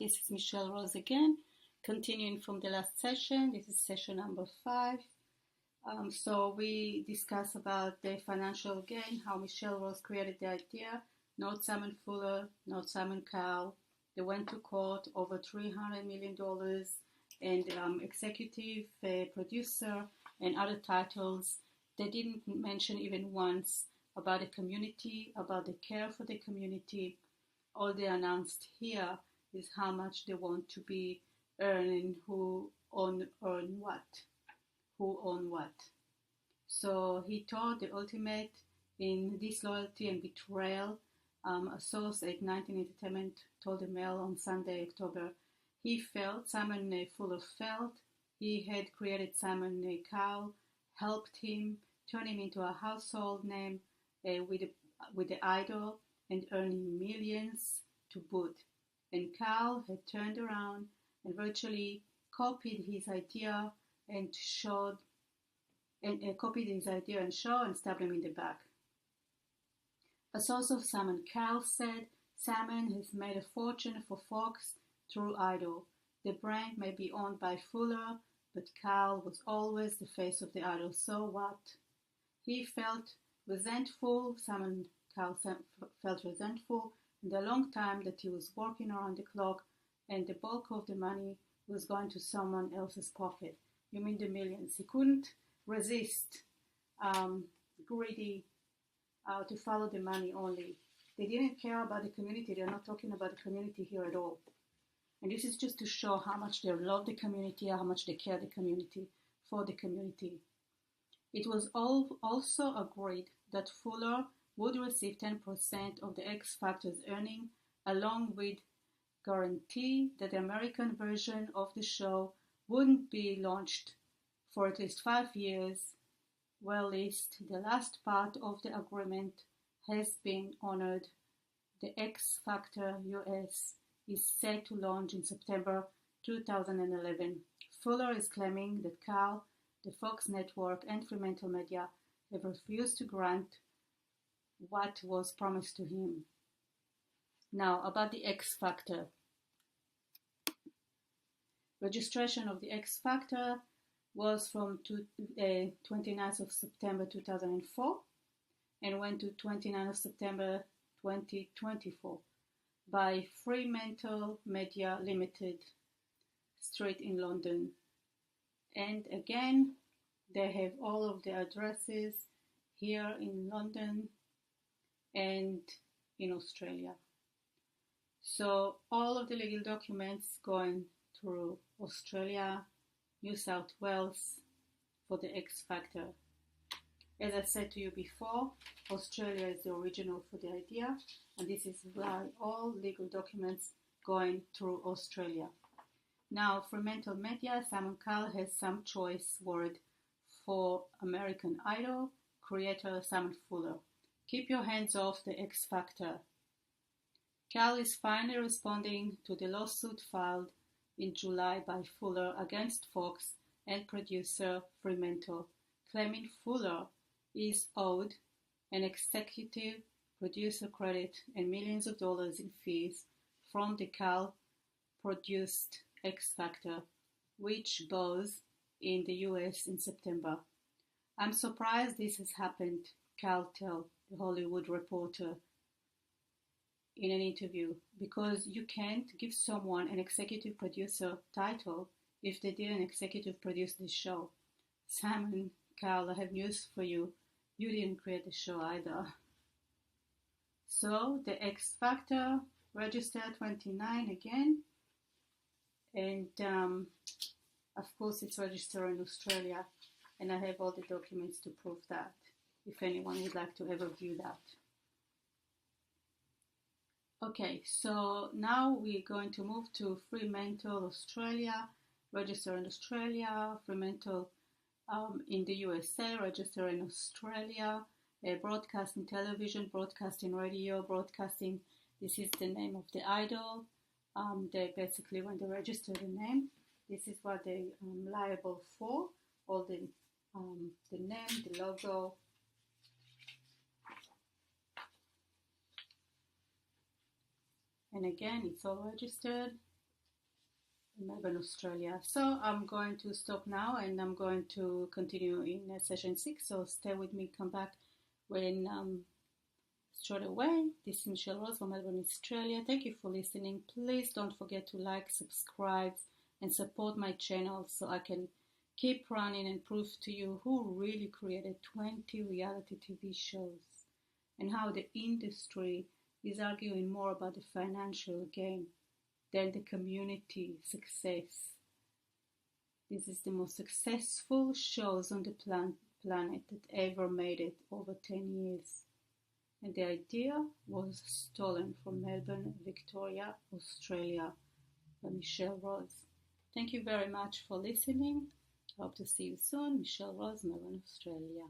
this is Michelle Rose again, continuing from the last session. This is session number 5. So we discussed about the financial gain, how Michelle Rose created the idea, not Simon Fuller, not Simon Cowell. They went to court over $300 million and executive producer and other titles. They didn't mention even once about the community, about the care for the community. All they announced here is how much they want to be earning, who own what. So he told the ultimate in disloyalty and betrayal. A source at 19 Entertainment told the Mail on Sunday, October, Simon Fuller felt he had created Simon Cowell, helped him, turn him into a household name with the Idol and earning millions to boot. And Cowell had turned around and virtually copied his idea and showed and stabbed him in the back. A source of Simon Cowell said Simon has made a fortune for Fox through Idol. The brand may be owned by Fuller, but Cowell was always the face of the Idol. So what? He felt resentful. Simon Cowell felt resentful in the long time that he was working around the clock and the bulk of the money was going to someone else's pocket. You mean the millions. He couldn't resist greedy to follow the money only. They didn't care about the community. They're not talking about the community here at all. And this is just to show how much they love the community, how much they care for the community. It was also agreed that Fuller would receive 10% of the X Factor's earning, along with guarantee that the American version of the show wouldn't be launched for at least 5 years. Well, the last part of the agreement has been honored. The X Factor US is set to launch in September 2011. Fuller is claiming that Cowell, the Fox network, and Fremantle Media have refused to grant what was promised to him. Now, about the X Factor. Registration of the X Factor was from 29th of September 2004 and went to 29th of September 2024 by Fremantle Media Limited, Street in London. And again, they have all of the addresses here in London and in Australia. So all of the legal documents going through Australia, New South Wales for the X Factor. As I said to you before, Australia is the original for the idea, and this is why all legal documents going through Australia. Now, Fremantle Media, Simon Cowell has some choice word for American Idol creator Simon Fuller. Keep your hands off the X Factor. Cowell is finally responding to the lawsuit filed in July by Fuller against Fox and producer Fremantle, claiming Fuller is owed an executive producer credit and millions of dollars in fees from the Cowell-produced X Factor, which goes in the US in September. I'm surprised this has happened, Cowell told The Hollywood Reporter in an interview, because you can't give someone an executive producer title if they didn't executive produce the show. Simon Cowell, I have news for you. You didn't create the show either. So the X Factor registered 29 again, and of course it's registered in Australia, and I have all the documents to prove that, if anyone would like to ever view that. Okay, so now we're going to move to Fremantle, Australia, register in Australia, Fremantle in the USA, register in Australia, broadcasting television, broadcasting radio, broadcasting, this is the name of the idol. They basically, when they register the name, this is what they liable for, all the name, the logo. And again, it's all registered. Melbourne, Australia. So I'm going to stop now and I'm going to continue in session 6. So stay with me, come back when straight away. This is Michelle Rose from Melbourne, Australia. Thank you for listening. Please don't forget to like, subscribe, and support my channel so I can keep running and prove to you who really created 20 reality TV shows and how the industry is arguing more about the financial gain than the community success. This is the most successful shows on the planet that ever made it over 10 years. And the idea was stolen from Melbourne, Victoria, Australia by Michelle Rose. Thank you very much for listening. I hope to see you soon. Michelle Rose, Melbourne, Australia.